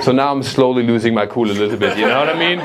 So now I'm slowly losing my cool a little bit, you know what I mean?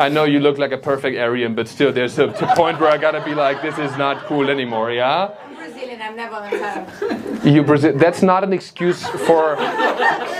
I know you look like a perfect Aryan, but still there's a point where I gotta be like, this is not cool anymore, yeah? Brazilian, I'm never on time. You that's not an excuse for...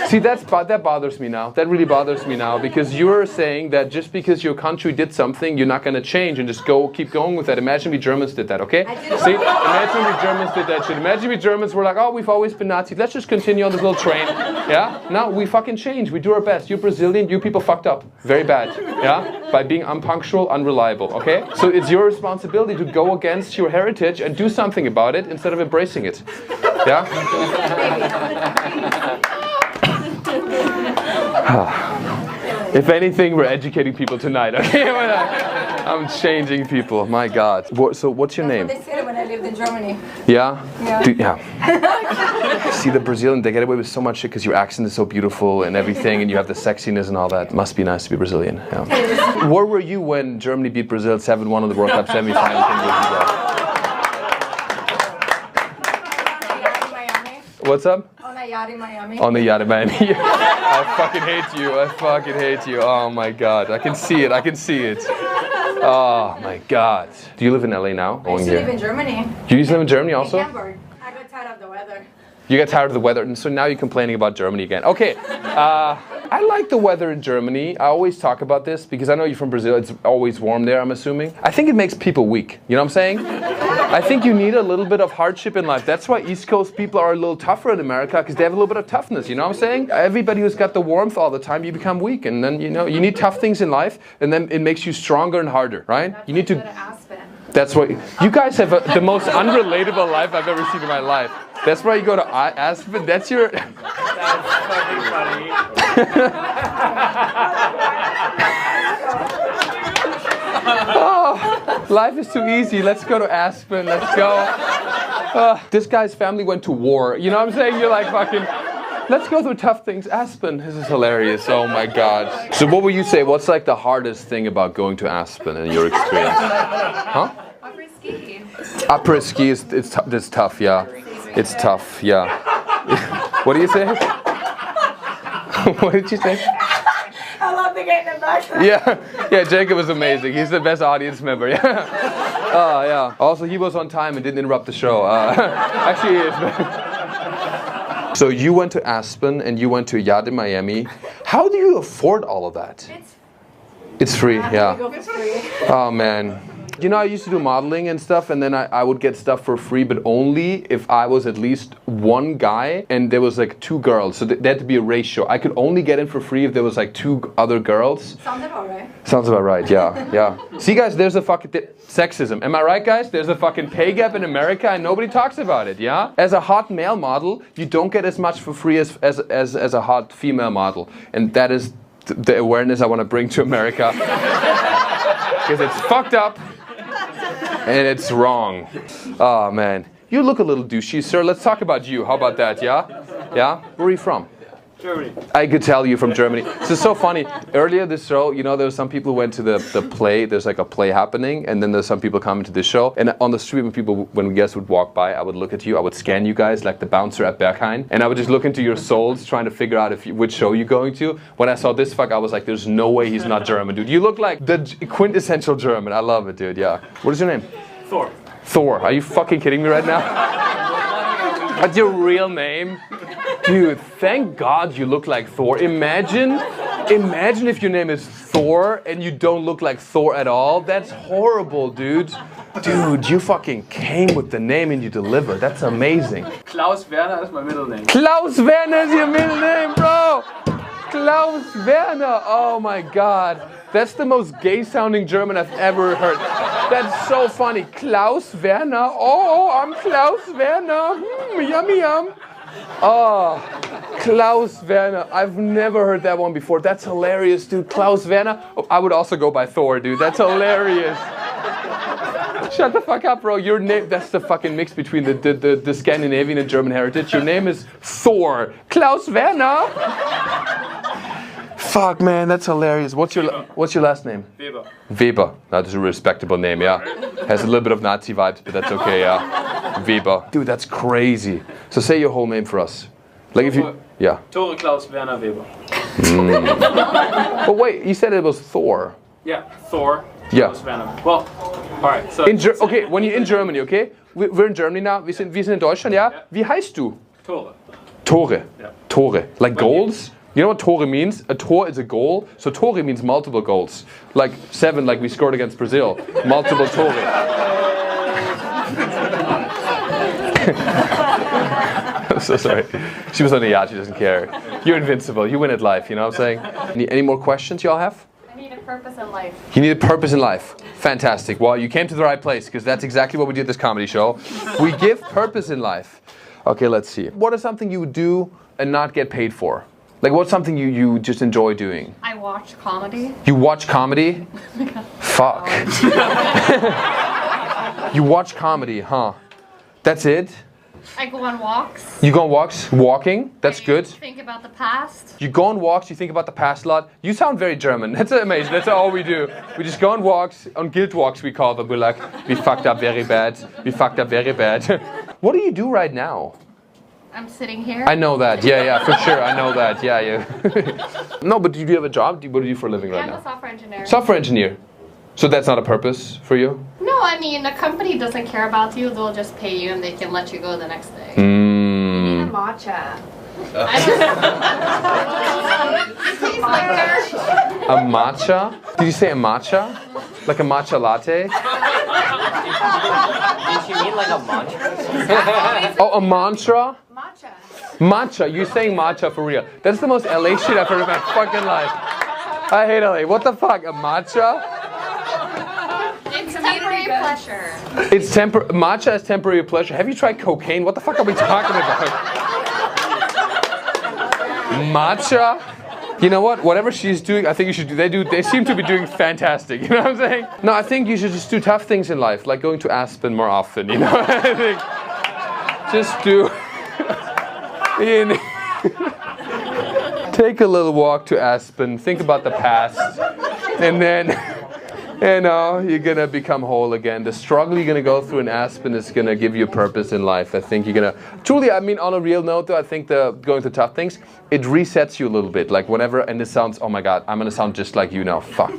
See, that bothers me now. That really bothers me now, because you're saying that just because your country did something, you're not gonna change and just keep going with that. Imagine we Germans did that, okay? See, imagine we Germans did that shit. Imagine we Germans were like, oh, we've always been Nazis. Let's just continue on this little train, yeah? No, we fucking change. We do our best. You're Brazilian. You people fucked up. Very bad, yeah? By being unpunctual, unreliable, okay? So it's your responsibility to go against your heritage and do something about it instead of embracing it, yeah? If anything, we're educating people tonight, okay? I'm changing people, my God. So what's your name? That's what they said when I lived in Germany. Yeah? Yeah. Yeah. See, the Brazilian, they get away with so much shit because your accent is so beautiful and everything, and you have the sexiness and all that. Must be nice to be Brazilian, yeah. Where were you when Germany beat Brazil 7-1 in the World Cup semi-final 10 years ago? What's up? On a yacht in Miami. On the yacht in Miami. I fucking hate you. I fucking hate you. Oh my God. I can see it. I can see it. Oh my God. Do you live in LA now? I used to live in Germany. You used to live in Germany also? In Hamburg. I got tired of the weather. You got tired of the weather, and so now you're complaining about Germany again. Okay. I like the weather in Germany. I always talk about this because I know you're from Brazil. It's always warm there, I'm assuming. I think it makes people weak. You know what I'm saying? I think you need a little bit of hardship in life. That's why East Coast people are a little tougher in America, because they have a little bit of toughness. You know what I'm saying? Everybody who's got the warmth all the time, you become weak. And then, you know, you need tough things in life, and then it makes you stronger and harder, right? You need to... That's what... You guys have the most unrelatable life I've ever seen in my life. That's why you go to Aspen. That's your... That's fucking funny. Oh, life is too easy. Let's go to Aspen. Let's go. This guy's family went to war. You know what I'm saying? You're like fucking... Let's go through tough things. Aspen. This is hilarious. Oh my God. So what would you say? What's like the hardest thing about going to Aspen in your experience? Huh? Après-ski. Après-ski it's tough, yeah. It's tough, yeah. What do you say? What did you say? I love the game in the back. Yeah, Jacob was amazing. He's the best audience member. Yeah. Yeah. Also, he was on time and didn't interrupt the show. Actually, he is. So you went to Aspen and you went to a yacht in Miami. How do you afford all of that? It's free, yeah. Oh man. You know, I used to do modeling and stuff, and then I would get stuff for free, but only if I was at least one guy and there was like 2 girls. So there had to be a ratio. I could only get in for free if there was like 2 other girls. Sounds about right. Sounds about right, yeah, yeah. See guys, there's a fucking sexism. Am I right guys? There's a fucking pay gap in America and nobody talks about it, yeah? As a hot male model, you don't get as much for free as a hot female model. And that is the awareness I want to bring to America. Because it's fucked up. And it's wrong. Oh man. You look a little douchey, sir. Let's talk about you. How about that, yeah? Yeah? Where are you from? Germany. I could tell you from Germany. This is so funny. Earlier this show, you know, there were some people who went to the play. There's like a play happening, and then there's some people coming to this show. And on the street, when guests would walk by, I would look at you. I would scan you guys like the bouncer at Berghain, and I would just look into your souls, trying to figure out which show you're going to. When I saw this fuck, I was like, there's no way he's not German, dude. You look like the quintessential German. I love it, dude. Yeah. What is your name? Thor. Thor. Are you fucking kidding me right now? What's your real name? Dude, thank God you look like Thor. Imagine if your name is Thor and you don't look like Thor at all. That's horrible, dude. Dude, you fucking came with the name and you delivered. That's amazing. Klaus Werner is my middle name. Klaus Werner is your middle name, bro. Klaus Werner. Oh my God. That's the most gay-sounding German I've ever heard. That's so funny. Klaus Werner. Oh, I'm Klaus Werner. Yummy yum. Oh, Klaus Werner. I've never heard that one before. That's hilarious, dude. Klaus Werner. Oh, I would also go by Thor, dude. That's hilarious. Shut the fuck up, bro. Your name, that's the fucking mix between the Scandinavian and German heritage. Your name is Thor. Klaus Werner. Fuck, man, that's hilarious. What's your last name? Weber. Weber. That is a respectable name, yeah. Has a little bit of Nazi vibes, but that's okay, yeah. Weber. Dude, that's crazy. So say your whole name for us. Like if you... Yeah. Tore Klaus Werner Weber. But wait, you said it was Thor. Yeah, Thor. Yeah. Klaus Werner. Well, alright, so... Okay, when you're in Germany, okay? We're in Germany now, wir sind in Deutschland, ja? Wie heißt du? Tore. Tore. Yeah. Tore. Like goals? You know what Tore means? A Tor is a goal. So Tore means multiple goals. Like 7, like we scored against Brazil. Multiple Tore. I'm so sorry. She was on the yacht, she doesn't care. You're invincible. You win at life, you know what I'm saying? Any more questions y'all have? I need a purpose in life. You need a purpose in life. Fantastic. Well, you came to the right place because that's exactly what we do at this comedy show. We give purpose in life. Okay, let's see. What is something you would do and not get paid for? Like, what's something you just enjoy doing? I watch comedy. You watch comedy? Fuck. You watch comedy, huh? That's it? I go on walks. You go on walks? Walking? That's I good. Think about the past. You go on walks, you think about the past a lot. You sound very German. That's amazing. That's all we do. We just go on walks, on guilt walks we call them. We're like, we fucked up very bad. We fucked up very bad. What do you do right now? I'm sitting here. I know that. Yeah, for sure. I know that. Yeah. No, but do you have a job? What do you do for a living right I'm now? a software engineer. Software engineer. So that's not a purpose for you? No, I mean, a company doesn't care about you. They'll just pay you and they can let you go the next day. Mm. Matcha. A matcha? Did you say a matcha? Like a matcha latte? Did you mean like a mantra? Oh, a mantra? Matcha. Matcha. You're saying matcha for real. That's the most LA shit I've heard in my fucking life. I hate LA. What the fuck? A matcha? It's temporary pleasure. It's matcha is temporary pleasure. Have you tried cocaine? What the fuck are we talking about? Matcha? You know what? Whatever she's doing, I think you should do. They seem to be doing fantastic. You know what I'm saying? No, I think you should just do tough things in life, like going to Aspen more often. You know, I think just do. Take a little walk to Aspen. Think about the past, and then. You're gonna become whole again. The struggle you're gonna go through in Aspen is gonna give you a purpose in life. I think you're gonna truly. I mean, on a real note, though, I think the going through tough things, it resets you a little bit. Like whenever, and this sounds. Oh my God, I'm gonna sound just like you now. Fuck.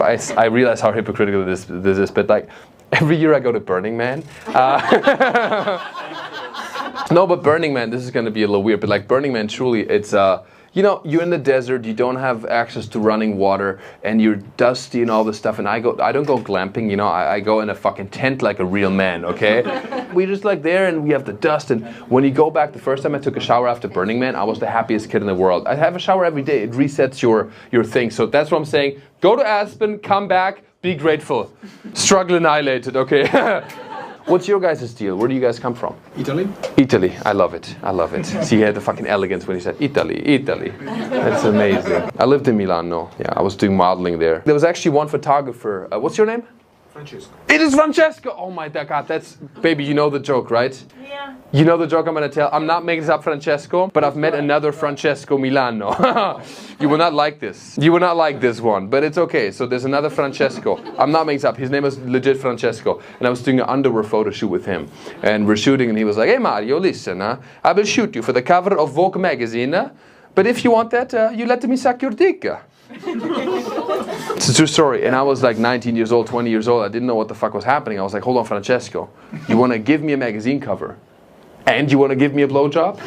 I realize how hypocritical this is, but like every year I go to Burning Man. No, but Burning Man. This is gonna be a little weird, but like Burning Man, truly, it's you know, you're in the desert, you don't have access to running water, and you're dusty and all this stuff, and I don't go glamping, you know, I go in a fucking tent like a real man, okay? We're just like there, and we have the dust, and when you go back, the first time I took a shower after Burning Man, I was the happiest kid in the world. I have a shower every day, it resets your thing, so that's what I'm saying. Go to Aspen, come back, be grateful. Struggle annihilated, okay? What's your guys' deal? Where do you guys come from? Italy? Italy. I love it. I love it. See, he had the fucking elegance when he said Italy, Italy. That's amazing. I lived in Milan, no. Yeah, I was doing modeling there. There was actually one photographer. What's your name? Francesco. It is Francesco! Oh my God, that's... Baby, you know the joke, right? Yeah. You know the joke I'm gonna tell? I'm not making this up, Francesco, but I've met another Francesco Milano. You will not like this. You will not like this one, but it's okay. So there's another Francesco. I'm not making this up. His name is legit Francesco. And I was doing an underwear photo shoot with him. And we're shooting, and he was like, hey Mario, listen, I will shoot you for the cover of Vogue magazine, but if you want that, you let me suck your dick. It's a true story. And I was like 19 years old, 20 years old. I didn't know what the fuck was happening. I was like, hold on, Francesco. You want to give me a magazine cover? And you want to give me a blowjob?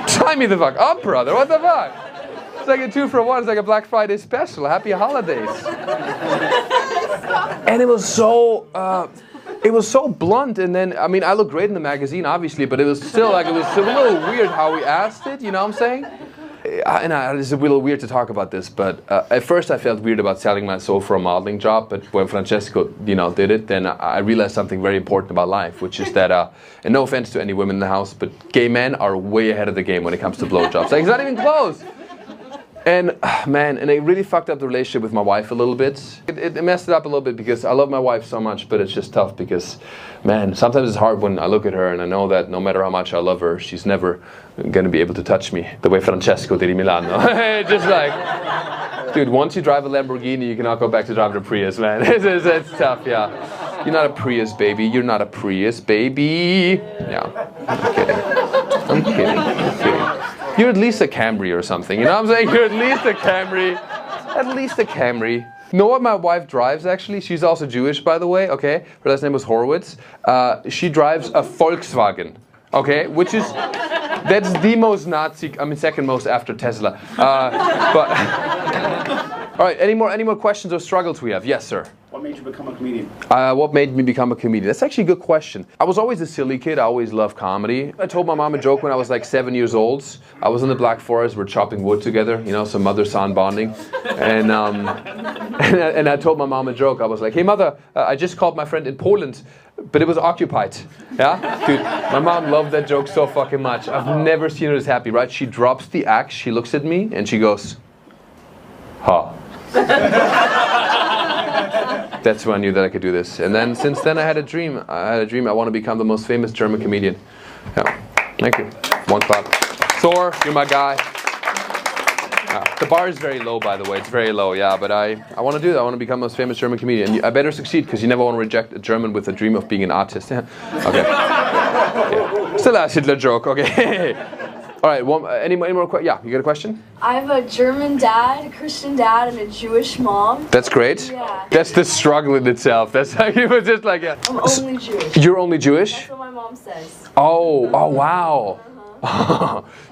Sign me the fuck up, brother. What the fuck? It's like a 2-for-1. It's like a Black Friday special. Happy holidays. And it was so blunt. And then, I mean, I look great in the magazine, obviously, but it was still like, it was a little weird how he asked it. You know what I'm saying? It's a little weird to talk about this, but at first I felt weird about selling my soul for a modeling job, but when Francesco, you know, did it, then I realized something very important about life, which is that, and no offense to any women in the house, but gay men are way ahead of the game when it comes to blowjobs. Like, it's not even close. And man, and it really fucked up the relationship with my wife a little bit. It messed it up a little bit because I love my wife so much, but it's just tough because, man, sometimes it's hard when I look at her and I know that no matter how much I love her, she's never going to be able to touch me the way Francesco did in Milano. Just like, dude, once you drive a Lamborghini, you cannot go back to driving a Prius, man. It's tough, yeah. You're not a Prius, baby. You're not a Prius, baby. Yeah, I'm kidding. I'm kidding. You're at least a Camry or something. You know what I'm saying? You're at least a Camry. At least a Camry. You know what my wife drives actually? She's also Jewish, by the way, okay? Her last name was Horowitz. She drives a Volkswagen, okay? Which is, that's the most Nazi, I mean second most after Tesla. But, all right, any more questions or struggles we have? Yes, sir. What made you become a comedian? What made me become a comedian? That's actually a good question. I was always a silly kid. I always loved comedy. I told my mom a joke when I was like 7 years old. I was in the Black Forest. We're chopping wood together, you know, some mother-son bonding. And I told my mom a joke. I was like, hey, mother, I just called my friend in Poland, but it was occupied. Yeah? Dude, my mom loved that joke so fucking much. I've never seen her as happy, right? She drops the axe, she looks at me, and she goes, ha. That's when I knew that I could do this. And then since then I had a dream. I want to become the most famous German comedian. Yeah. Thank you. One clap. Thor, you're my guy. The bar is very low, by the way. It's very low, yeah. But I want to do that. I want to become the most famous German comedian. And I better succeed because you never want to reject a German with a dream of being an artist. Yeah. Okay. Yeah. Still a Hitler joke. Okay. All right, any more questions? Yeah, you got a question? I have a German dad, a Christian dad, and a Jewish mom. That's great. Yeah. That's the struggle in itself. That's like, it was just like, yeah. I'm only Jewish. You're only Jewish? That's what my mom says. Oh wow.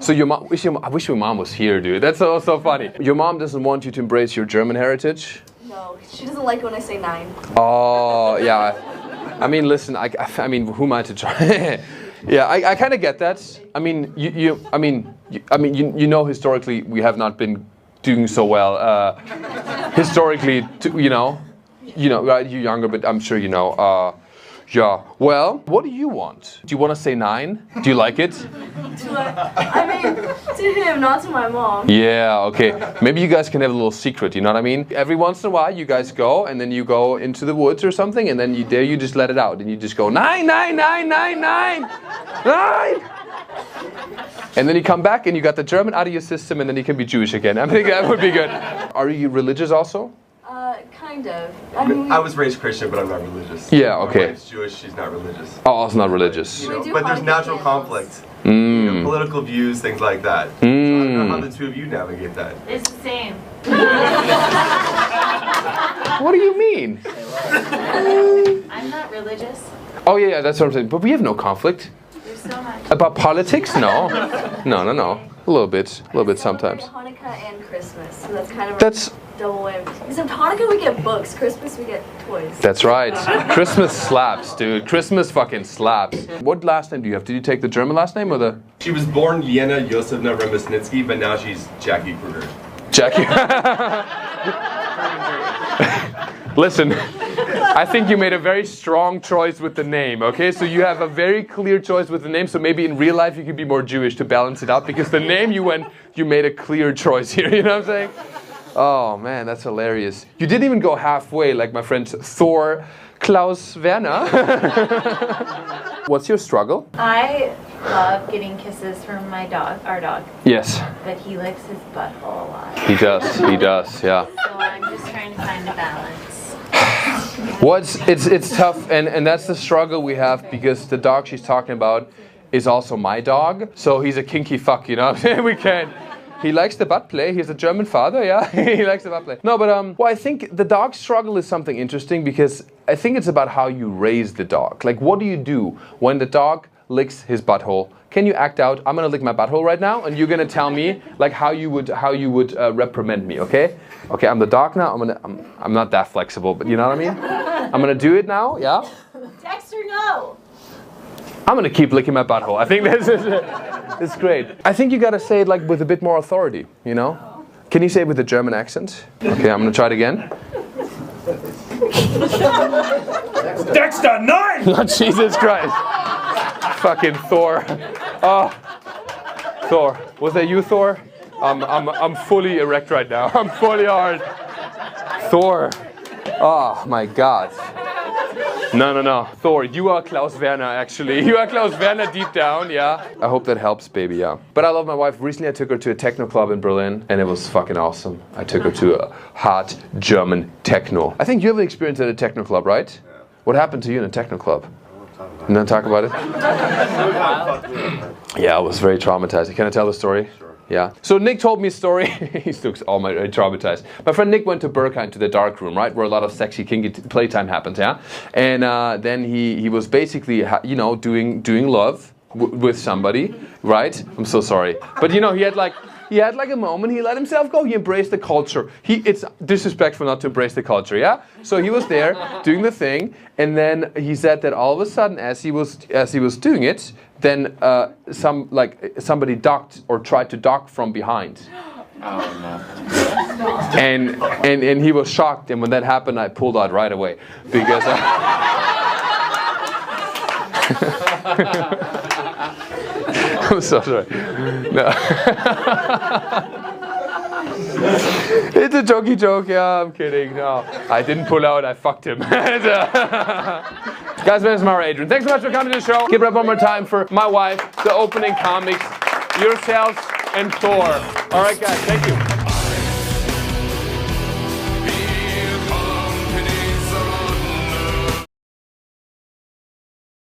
So your mom, I wish your mom was here, dude. That's so funny. Your mom doesn't want you to embrace your German heritage? No, she doesn't like when I say 9. Oh, yeah. I mean, listen, I mean, who am I to try? Yeah, I kind of get that. I mean, you know, historically we have not been doing so well. Historically, right? You're younger, but I'm sure you know. Yeah. Well, what do you want? Do you want to say 9? Do you like it? I mean, to him, not to my mom. Yeah. Okay. Maybe you guys can have a little secret. You know what I mean? Every once in a while, you guys go, and then you go into the woods or something, and then you just let it out, and you just go 9, 9, 9, 9, 9, 9. And then you come back, and you got the German out of your system, and then you can be Jewish again. I think that would be good. Are you religious also? Kind of. I mean, I was raised Christian, but I'm not religious. Yeah, okay. My wife's Jewish, she's not religious. Oh, also not religious. You know, but there's natural conflict. You know, political views, things like that. So I don't know how the two of you navigate that. It's the same. What do you mean? I'm not religious. Oh yeah, that's what I'm saying. But we have no conflict. There's so much. About politics? No. No. A little bit sometimes. Hanukkah and Christmas, so that's kind of That's double whammy. Because in Hanukkah we get books, Christmas we get toys. That's right. Christmas slaps, dude. Christmas fucking slaps. What last name do you have? Did you take the German last name or the? She was born Jena Josefna Remesnitsky, but now she's Jackie Kruger. Jackie. Listen, I think you made a very strong choice with the name, okay? So you have a very clear choice with the name, so maybe in real life you could be more Jewish to balance it out, because the name you made a clear choice here, you know what I'm saying? Oh man, that's hilarious. You didn't even go halfway like my friend Thor Klaus Werner. What's your struggle? I love getting kisses from my dog, our dog. Yes. But he licks his butthole a lot. He does, yeah. So I'm just trying to find a balance. It's tough, and that's the struggle we have, because the dog she's talking about is also my dog, so he's a kinky fuck, you know. We can't. He likes the butt play. He's a German father, yeah. He likes the butt play. No, but well, I think the dog struggle is something interesting, because I think it's about how you raise the dog. Like, what do you do when the dog licks his butthole? Can you act out, I'm gonna lick my butthole right now, and you're gonna tell me like how you would reprimand me, okay? Okay, I'm the dog now. I'm not that flexible, but you know what I mean? I'm gonna do it now, yeah? Dexter, no! I'm gonna keep licking my butthole. I think it's great. I think you gotta say it like with a bit more authority, you know? Can you say it with a German accent? Okay, I'm gonna try it again. Dexter, 9! Oh, Jesus Christ. Fucking Thor. Oh, Thor. Was that you, Thor? I'm fully erect right now. I'm fully hard. Thor. Oh my God. No. Thor, you are Klaus Werner, actually. You are Klaus Werner deep down, yeah. I hope that helps, baby, yeah. But I love my wife. Recently I took her to a techno club in Berlin, and it was fucking awesome. I took her to a hot German techno. I think you have an experience at a techno club, right? Yeah. What happened to you in a techno club? And then talk about it? Yeah, I was very traumatized. Can I tell the story? Sure. Yeah. So Nick told me a story. He looks all my traumatized. My friend Nick went to Berkheim, to the dark room, right, where a lot of sexy, kinky playtime happens. Yeah. And then he was basically, doing love with somebody, right? I'm so sorry, but he had like a moment. He let himself go. He embraced the culture. It's disrespectful not to embrace the culture. Yeah. So he was there doing the thing, and then he said that all of a sudden, as he was doing it, then somebody ducked or tried to duck from behind. Oh no. And he was shocked. And when that happened, I pulled out right away because. I'm so sorry. No. It's a jokey joke. Yeah, I'm kidding. No, I didn't pull out. I fucked him. Guys, my name is Mario Adrion. Thanks so much for coming to the show. Give it up one more time for my wife, the opening comics, yourselves, and Thor. All right, guys. Thank you.